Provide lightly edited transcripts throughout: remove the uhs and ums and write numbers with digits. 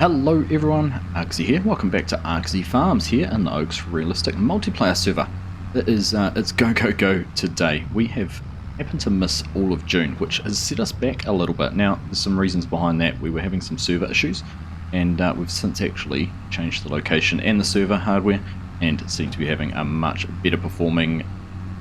Hello everyone, Argsy here. Welcome back to Argsy Farms here in the Oaks Realistic Multiplayer server. It's go go go today. We have happened to miss all of June, which has set us back a little bit. Now there's some reasons behind that. We were having some server issues and we've since actually changed the location and the server hardware and seem to be having a much better performing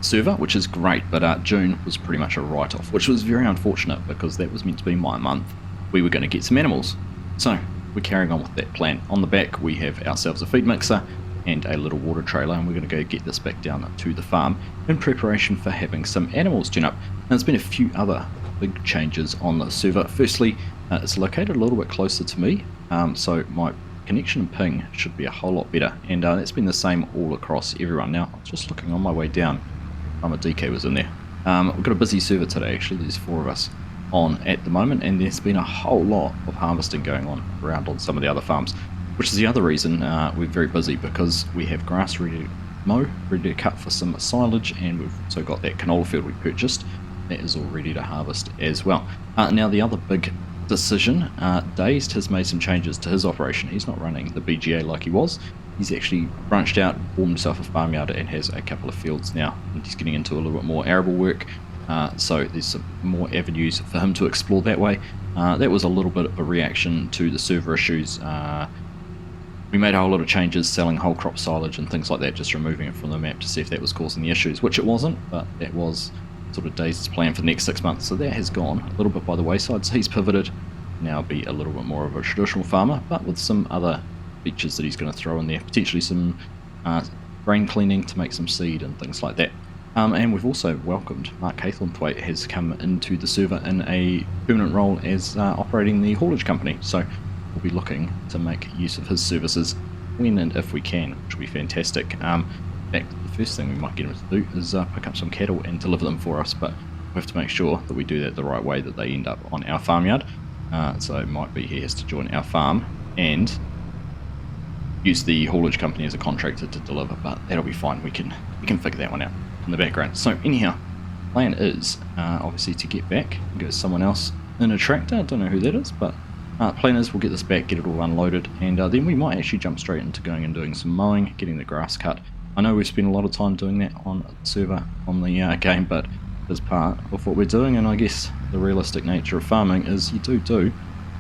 server, which is great, but June was pretty much a write-off, which was very unfortunate because that was meant to be my month. We were going to get some animals. So we're carrying on with that plan. On the back we have ourselves a feed mixer and a little water trailer, and we're going to go get this back down to the farm in preparation for having some animals turn up. Now there's been a few other big changes on the server. Firstly, it's located a little bit closer to me, so my connection and ping should be a whole lot better, and that's been the same all across everyone. Now I was just looking on my way down, my DK was in there. We've got a busy server today actually. There's 4 of us on at the moment, and there's been a whole lot of harvesting going on around on some of the other farms, which is the other reason we're very busy, because we have grass ready to mow, ready to cut for some silage, and we've also got that canola field we purchased that is all ready to harvest as well. Now the other big decision, Dazed has made some changes to his operation. He's not running the BGA like he was. He's actually branched out, formed himself a farmyard, and has a couple of fields now, and he's getting into a little bit more arable work. So there's some more avenues for him to explore that way. That was a little bit of a reaction to the server issues. We made a whole lot of changes, selling whole crop silage and things like that, just removing it from the map to see if that was causing the issues, which it wasn't, but that was sort of Dazed's plan for the next 6 months. So that has gone a little bit by the wayside, so he's pivoted, now be a little bit more of a traditional farmer, but with some other features that he's going to throw in there, potentially some grain cleaning to make some seed and things like that. And we've also welcomed Mark Haythornthwaite, has come into the server in a permanent role as operating the haulage company, so we'll be looking to make use of his services when and if we can, which will be fantastic. In fact, the first thing we might get him to do is pick up some cattle and deliver them for us, but we have to make sure that we do that the right way, that they end up on our farmyard. So it might be he has to join our farm and use the haulage company as a contractor to deliver, but that'll be fine. We can figure that one out in the background. So anyhow, plan is obviously to get back, get someone else in a tractor. I don't know who that is, but plan is we'll get this back, get it all unloaded, and then we might actually jump straight into going and doing some mowing, getting the grass cut. I know we've spent a lot of time doing that on the server, on the game, but as part of what we're doing, and I guess the realistic nature of farming is you do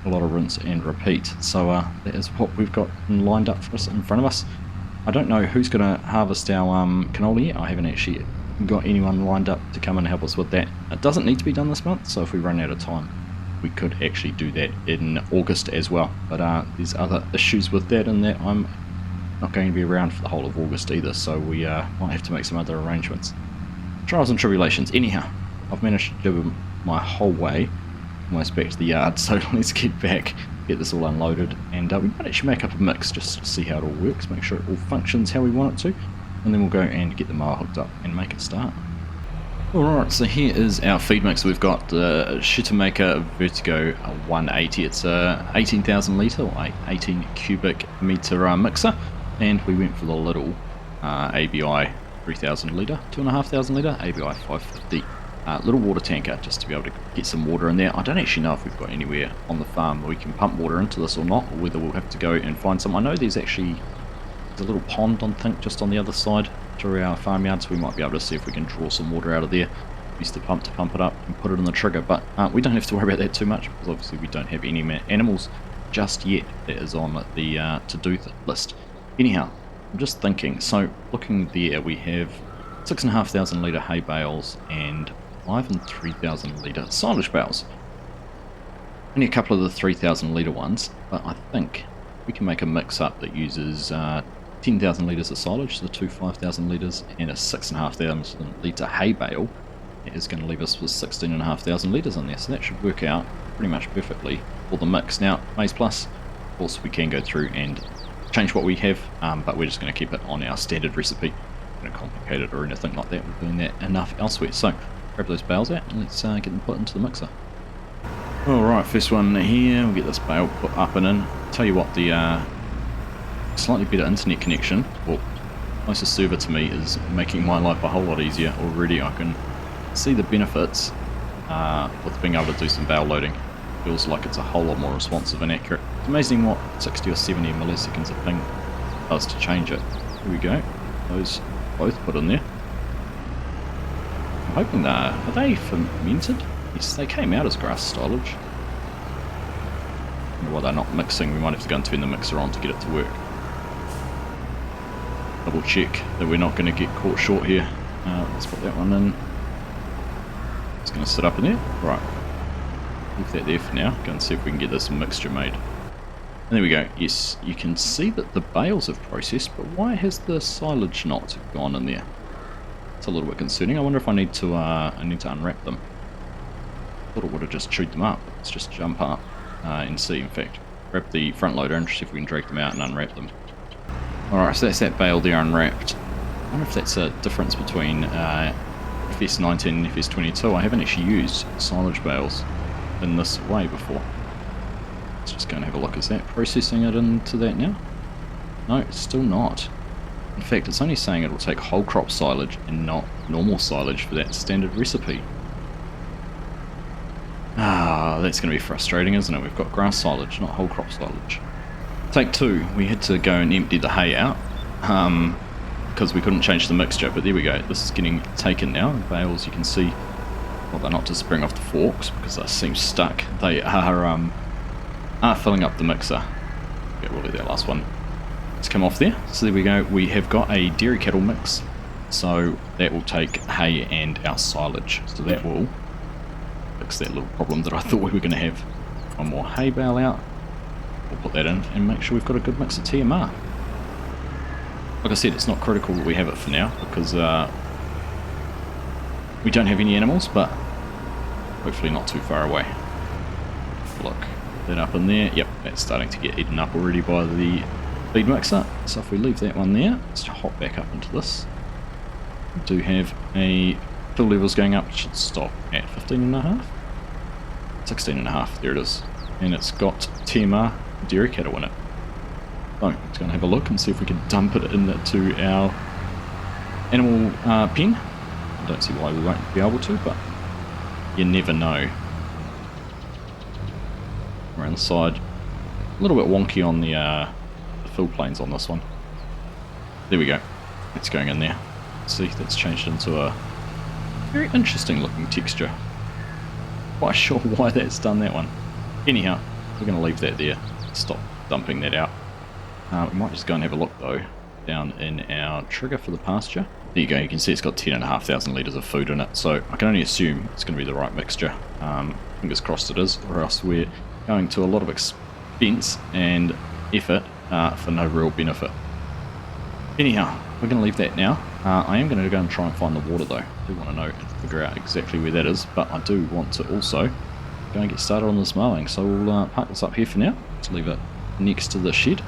a lot of rinse and repeat. So that is what we've got lined up for us in front of us. I don't know who's going to harvest our canola yet. I haven't actually got anyone lined up to come and help us with that. It doesn't need to be done this month, so if we run out of time we could actually do that in August as well, but there's other issues with that, and that I'm not going to be around for the whole of August either, so we might have to make some other arrangements. Trials and tribulations. Anyhow, I've managed to do my whole way almost back to the yard, so let's get back, get this all unloaded, and we might actually make up a mix just to see how it all works, make sure it all functions how we want it to, and then we'll go and get the mower hooked up and make it start. Alright, so here is our feed mix. We've got the Shitamaker Vertigo 180. It's a 18,000 litre or 18 cubic metre mixer, and we went for the little ABI 3,000 litre, 2,500 litre, ABI 550 little water tanker, just to be able to get some water in there. I don't actually know if we've got anywhere on the farm we can pump water into this or not, or whether we'll have to go and find some. I know there's a little pond, I think, just on the other side through our farmyard, so we might be able to see if we can draw some water out of there. Use the pump to pump it up and put it in the trigger, but we don't have to worry about that too much, because obviously we don't have any animals just yet. That is on the to-do list. Anyhow, I'm just thinking, so looking there, we have 6,500 litre hay bales and 5 and 3,000 litre silage bales. Only a couple of the 3,000 litre ones, but I think we can make a mix up that uses 10,000 litres of silage, the two 5,000 litres, and a 6,500 litre hay bale. It is going to leave us with 16,500 litres in there, so that should work out pretty much perfectly for the mix. Now, Maize Plus, of course, we can go through and change what we have, but we're just going to keep it on our standard recipe. Not going to complicate it or anything like that. We're doing that enough elsewhere. So, grab those bales out and let's get them put into the mixer. Alright, first one here, we'll get this bale put up and in. Tell you what, the slightly better internet connection, well, closest server to me, is making my life a whole lot easier already. I can see the benefits with being able to do some bale loading. Feels like it's a whole lot more responsive and accurate. It's amazing what 60 or 70 milliseconds of ping does to change it. Here we go, those both put in there. I'm hoping are they fermented? Yes, they came out as grass stylage. While they're not mixing, we might have to go and turn the mixer on to get it to work. Double check that we're not going to get caught short here. Let's put that one in. It's going to sit up in there. Right. Leave that there for now. Go and see if we can get this mixture made. And there we go. Yes, you can see that the bales have processed, but why has the silage not gone in there? It's a little bit concerning. I wonder if I need to unwrap them. Thought it would have just chewed them up. Let's just jump up and see. In fact, grab the front loader and see if we can drag them out and unwrap them. Alright, so that's that bale there unwrapped. I wonder if that's a difference between FS19 and FS22. I haven't actually used silage bales in this way before. Let's just go and have a look. Is that processing it into that now? No, it's still not. In fact, it's only saying it will take whole crop silage and not normal silage for that standard recipe. Ah, that's going to be frustrating, isn't it? We've got grass silage, not whole crop silage. Take two, we had to go and empty the hay out because we couldn't change the mixture, but there we go. This is getting taken now. The bales, you can see, well, they're not just spring off the forks because they seem stuck. They are filling up the mixer. Yeah, we'll let that last one just come off there. So there we go. We have got a dairy cattle mix, so that will take hay and our silage. So that will fix that little problem that I thought we were going to have. One more hay bale out. We'll put that in and make sure we've got a good mix of TMR. Like I said, it's not critical that we have it for now because we don't have any animals, but hopefully not too far away. Look, that up in there. Yep, that's starting to get eaten up already by the feed mixer. So if we leave that one there, let's hop back up into this. We do have a fill levels going up. It should stop at 15.5, 16.5. There it is, and it's got TMR dairy cattle in it. So let's go and have a look and see if we can dump it into our animal pen. I don't see why we won't be able to, but you never know. Around the side, a little bit wonky on the fill planes on this one. There we go. It's going in there. See, that's changed into a very interesting looking texture. Quite sure why that's done that one. Anyhow, we're going to leave that there. Stop dumping that out. We might just go and have a look though down in our trigger for the pasture. There you go, you can see it's got 10,500 litres of food in it, so I can only assume it's going to be the right mixture. Fingers crossed it is, or else we're going to a lot of expense and effort for no real benefit. Anyhow, we're going to leave that now. I am going to go and try and find the water though. I do want to know and figure out exactly where that is, but I do want to also go and get started on this mowing. So we'll park this up here for now. Let's leave it next to the shed,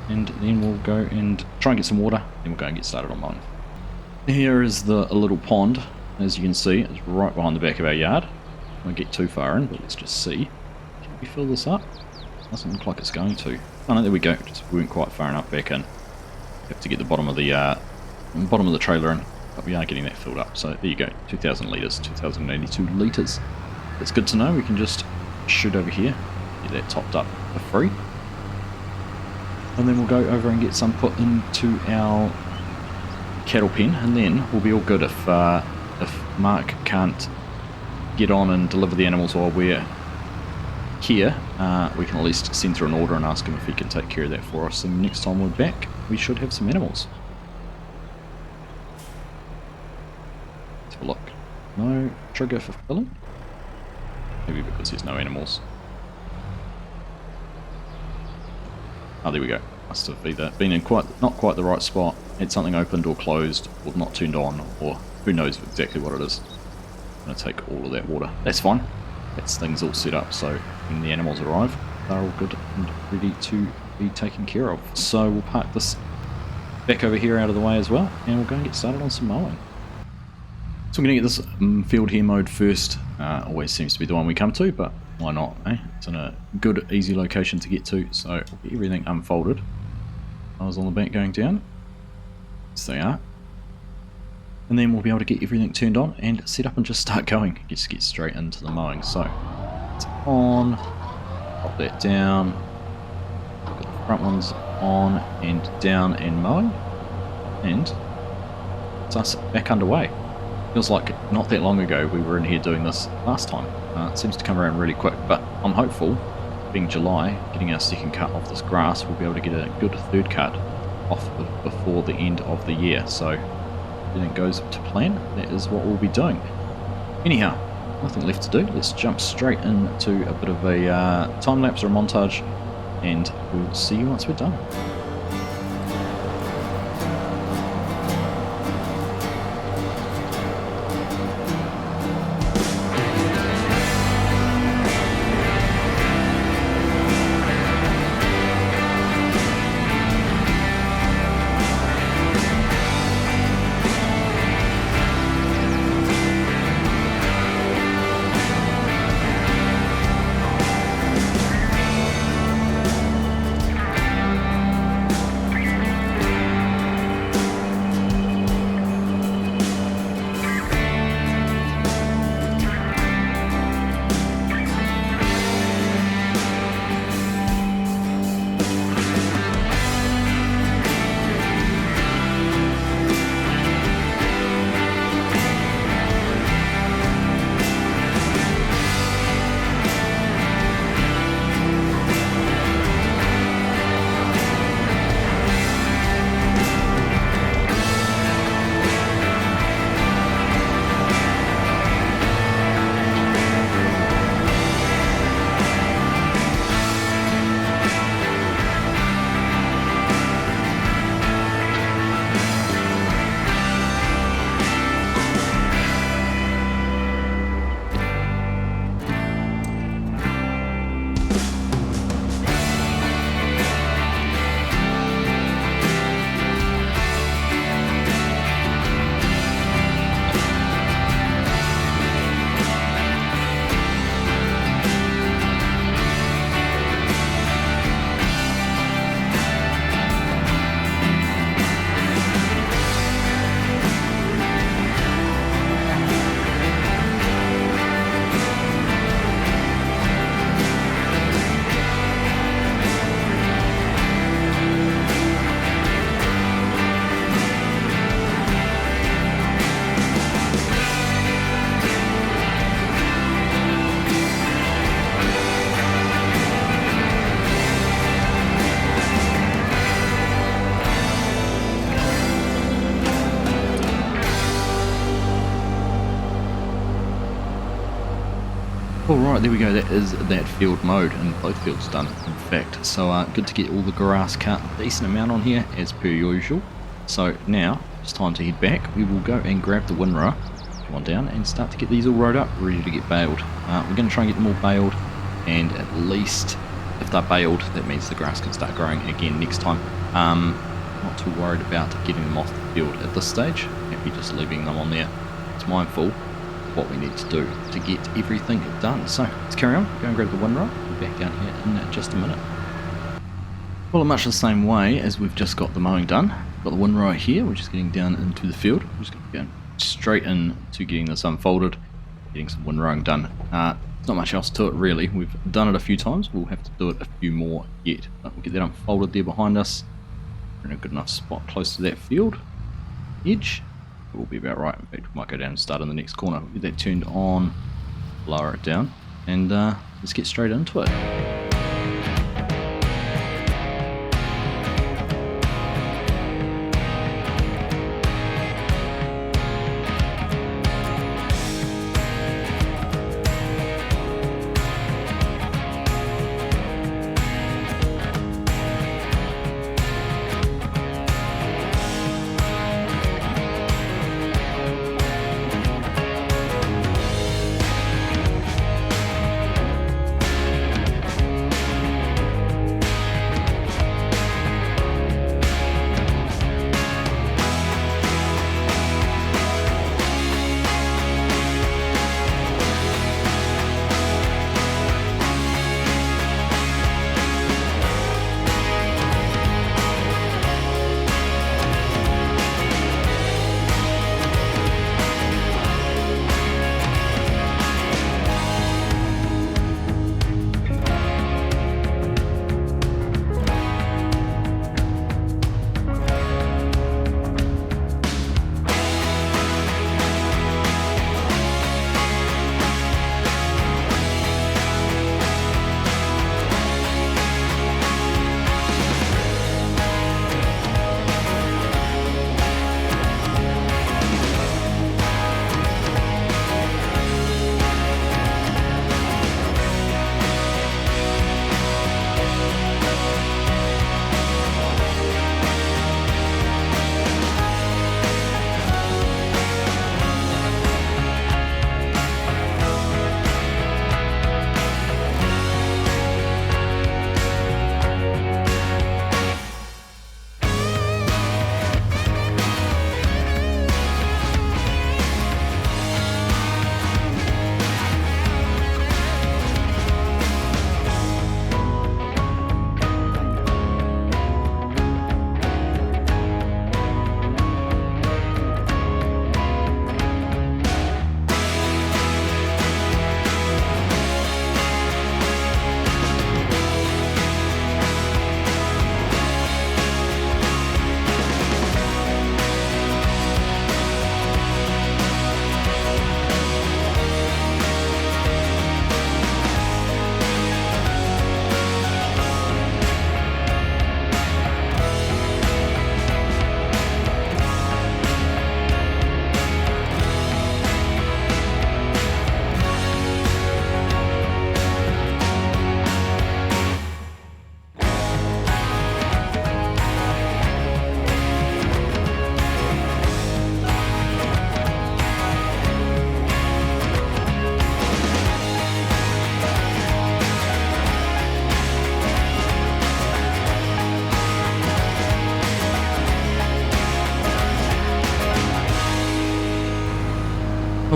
and then we'll go and try and get some water, then we'll go and get started on mowing. Here is a little pond. As you can see, it's right behind the back of our yard. I won't get too far in, but let's just see. Can we fill this up? Doesn't look like it's going to. Oh no, there we go. Just we weren't quite far enough back in. Have to get the bottom of the trailer in, but we are getting that filled up. So there you go, 2,000 litres, 2,082 litres. That's good to know. We can just shoot over here, get that topped up for free, and then we'll go over and get some put into our cattle pen, and then we'll be all good. If Mark can't get on and deliver the animals while we're here, we can at least send through an order and ask him if he can take care of that for us, and next time we're back we should have some animals. Let's have a look. No trigger for filling? Maybe because there's no animals. Oh, there we go. Must have either been in not quite the right spot, had something opened or closed, or not turned on, or who knows exactly what it is. I'm going to take all of that water. That's fine. That's things all set up, so when the animals arrive, they're all good and ready to be taken care of. So we'll park this back over here out of the way as well, and we'll go and get started on some mowing. So I'm going to get this field here mowed first. Always seems to be the one we come to, but why not, eh? It's in a good, easy location to get to, so we'll get everything unfolded. I was on the bank going down. Yes, they are. And then we'll be able to get everything turned on and set up and just start going. Just get straight into the mowing. So, it's on. Pop that down. Got the front ones on and down and mowing. And it's us back underway. Feels like not that long ago we were in here doing this last time. It seems to come around really quick, but I'm hopeful, being July, getting our second cut off this grass, we'll be able to get a good third cut off before the end of the year. So if everything goes to plan, that is what we'll be doing. Anyhow, nothing left to do. Let's jump straight into a bit of a time lapse or a montage, and we'll see you once we're done. Alright, there we go, that is that field mowed, and both fields done in fact. So good to get all the grass cut, decent amount on here as per usual. So now it's time to head back. We will go and grab the windrower, come on down and start to get these all rode up, ready to get baled. We're going to try and get them all baled, and at least if they're baled that means the grass can start growing again next time. Not too worried about getting them off the field at this stage, happy just leaving them on there. It's mindful what we need to do to get everything done. So let's carry on, go and grab the windrower, be back down here in just a minute. Well, in much the same way as we've just got the mowing done, got the windrower here, we're just getting down into the field. We're just going to go straight in to getting this unfolded, getting some windrowing done. There's not much else to it really, we've done it a few times, we'll have to do it a few more yet. But we'll get that unfolded there behind us. We're in a good enough spot close to that field edge. It will be about right. In fact, we might go down and start in the next corner. We'll get that turned on, lower it down, and let's get straight into it.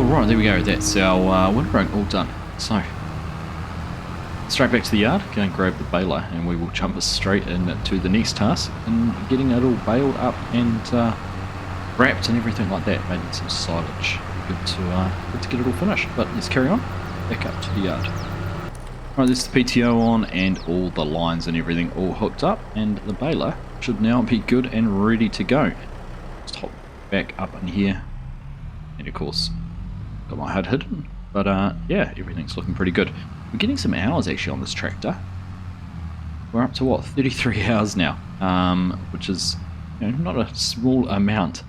Alright, there we go, that's our windrowing all done. So, straight back to the yard, go and grab the baler, and we will jump us straight into the next task and getting it all baled up and wrapped and everything like that, making some silage. Good to get it all finished. But let's carry on, back up to the yard. Right, there's the PTO on and all the lines and everything all hooked up, and the baler should now be good and ready to go. Just hop back up in here, and of course got my HUD hidden, but yeah, everything's looking pretty good. We're getting some hours actually on this tractor. We're up to what, 33 hours now, which is, you know, not a small amount.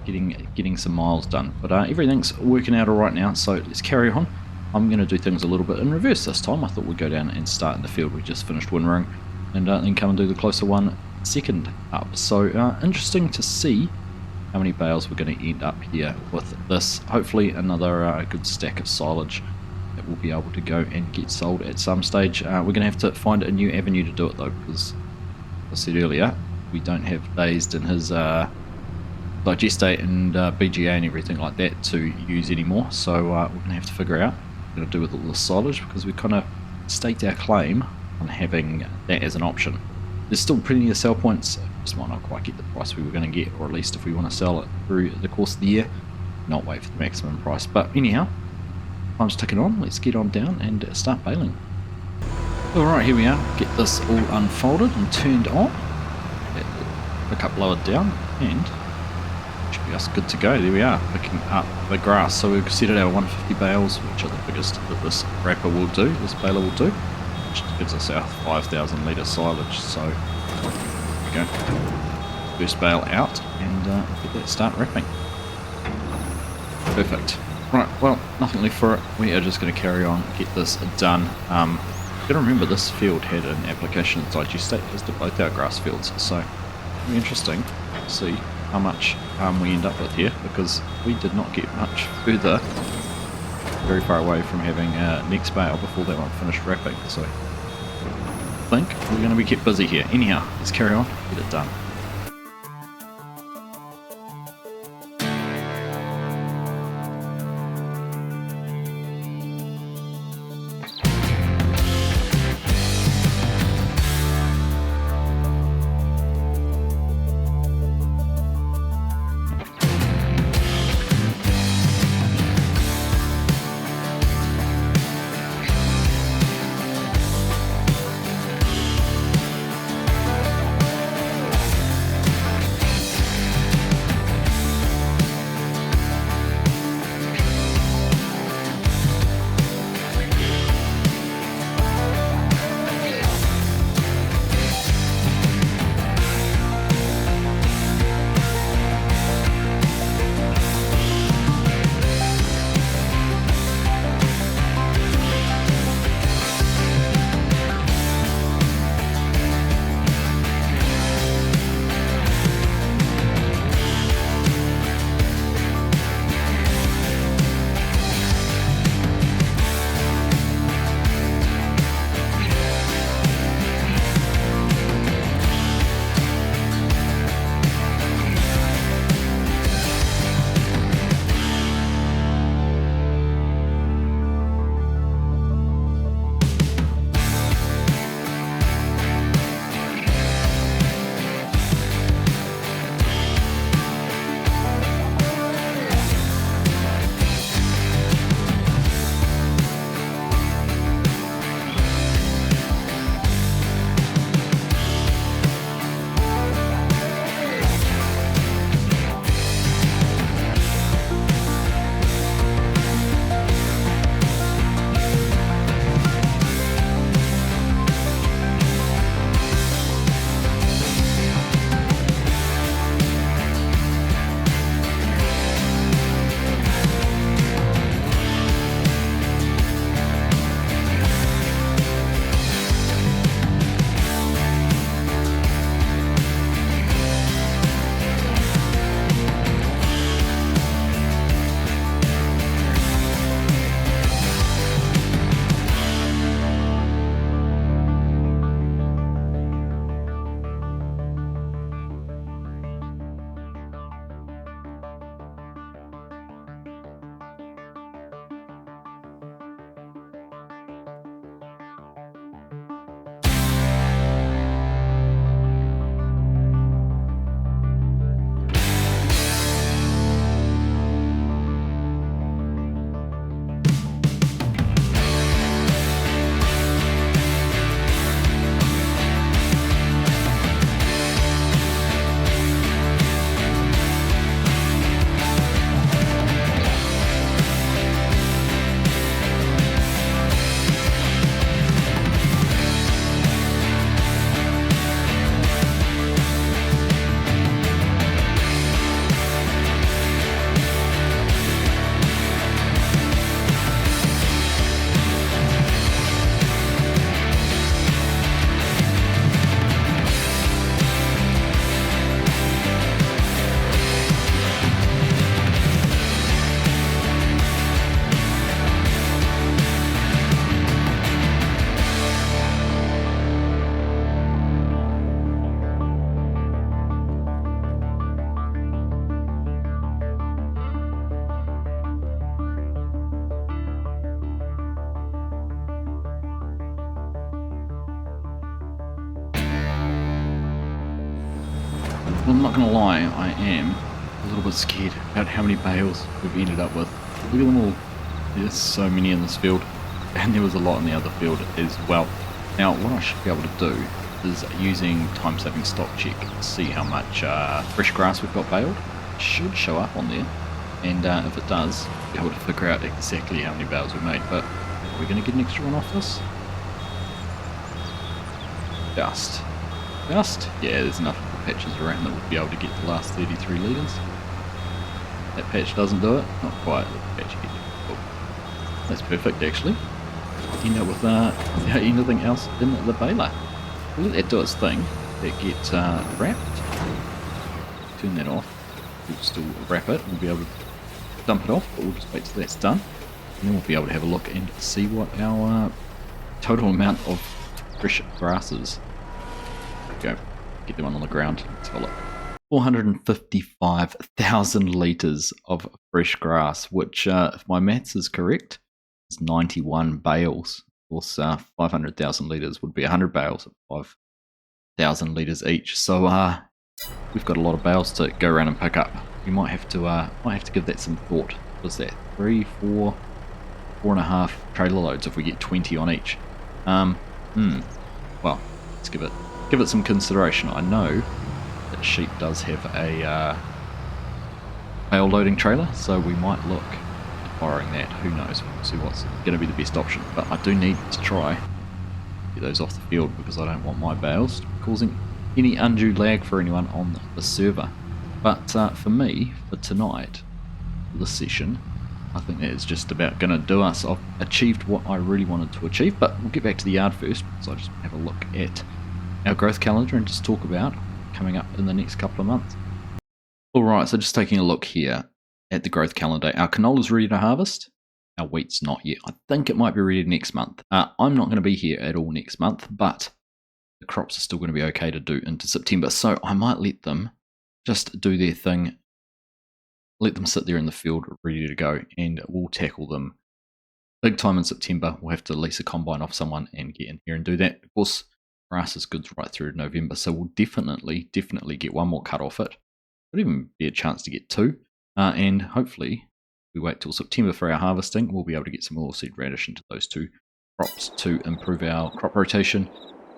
Getting some miles done, but everything's working out all right now. So let's carry on. I'm going to do things a little bit in reverse this time. I thought we'd go down and start in the field we just finished windrowing, and then come and do the closer one second up. So interesting to see how many bales we're going to end up here with this. Hopefully another good stack of silage that we'll be able to go and get sold at some stage. We're going to have to find a new avenue to do it though, because as I said earlier, we don't have Dazed in his digestate and BGA and everything like that to use anymore. So we're going to have to figure out what we're going to do with all the silage, because we kind of staked our claim on having that as an option. There's still plenty of sell points, just might not quite get the price we were going to get, or at least if we want to sell it through the course of the year, not wait for the maximum price. But anyhow, time's ticking on, let's get on down and start baling. Alright, here we are, get this all unfolded and turned on, get the pickup lowered down, and should be us good to go. There we are, picking up the grass. So we've set it our 150 bales, which are the biggest that this wrapper will do, this baler will do, which gives us our 5,000 litre silage. So there we go, first bale out, and get that start wrapping. Perfect. Right, well, nothing left for it. We are just going to carry on, get this done. Got to remember this field had an application of digestate, as did both our grass fields, so it'll be interesting to see how much we end up with here, because we did not get much further, very far away from having next bale before that one finished wrapping. So I think we're going to be kept busy here. Anyhow, let's carry on, get it done. Well, I'm not going to lie, I am a little bit scared about how many bales we've ended up with. Look at them all. There's so many in this field, and there was a lot in the other field as well. Now, what I should be able to do is using time-saving stock check to see how much fresh grass we've got baled. It should show up on there, and if it does, we'll be able to figure out exactly how many bales we made. But are we going to get an extra one off this? Just? Yeah, there's enough patches around that we'll be able to get the last 33 litres. That patch doesn't do it. Not quite. The patch gets it. Oh, that's perfect, actually. End up without anything else in the baler. We'll let that do its thing. That gets wrapped. Turn that off. We'll still wrap it. We'll be able to dump it off, but we'll just wait till that's done. And then we'll be able to have a look and see what our total amount of fresh grass is. Go. Get the one on the ground. Let's have a look. 455,000 litres of fresh grass, which, if my maths is correct, is 91 bales. Of course, 500,000 litres would be 100 bales at 5,000 litres each. So we've got a lot of bales to go around and pick up. We might have to give that some thought. What's that? 3, 4, 4.5 trailer loads if we get 20 on each. Well, let's give it some consideration. I know that Sheep does have a bale loading trailer, so we might look at borrowing that. Who knows? We'll see what's going to be the best option. But I do need to try get those off the field because I don't want my bales causing any undue lag for anyone on the server. But for me, for tonight, for this session, I think that is just about going to do us. I've achieved what I really wanted to achieve, but we'll get back to the yard first. So I just have a look at our growth calendar and just talk about coming up in the next couple of months. Alright, so just taking a look here at the growth calendar. Our canola's ready to harvest. Our wheat's not yet. I think it might be ready next month. I'm not going to be here at all next month, but the crops are still going to be okay to do into September. So I might let them just do their thing. Let them sit there in the field ready to go, and we'll tackle them big time in September. We'll have to lease a combine off someone and get in here and do that. Of course, grass is good right through to November, so we'll definitely get one more cut off it. Could even be a chance to get two, and hopefully if we wait till September for our harvesting, we'll be able to get some oilseed radish into those two crops to improve our crop rotation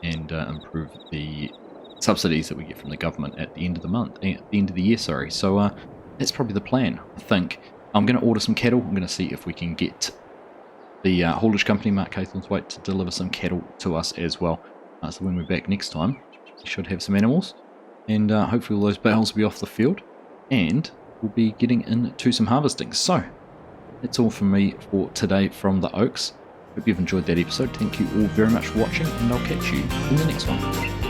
and improve the subsidies that we get from the government at the end of the month, at the end of the year, sorry. So that's probably the plan, I think. I'm going to order some cattle. I'm going to see if we can get the haulage company, Mark Caithamthwaite, to deliver some cattle to us as well. So when we're back next time, we should have some animals, and hopefully all those bales will be off the field, and we'll be getting into some harvesting. So that's all from me for today from the Oaks. Hope you've enjoyed that episode. Thank you all very much for watching, and I'll catch you in the next one.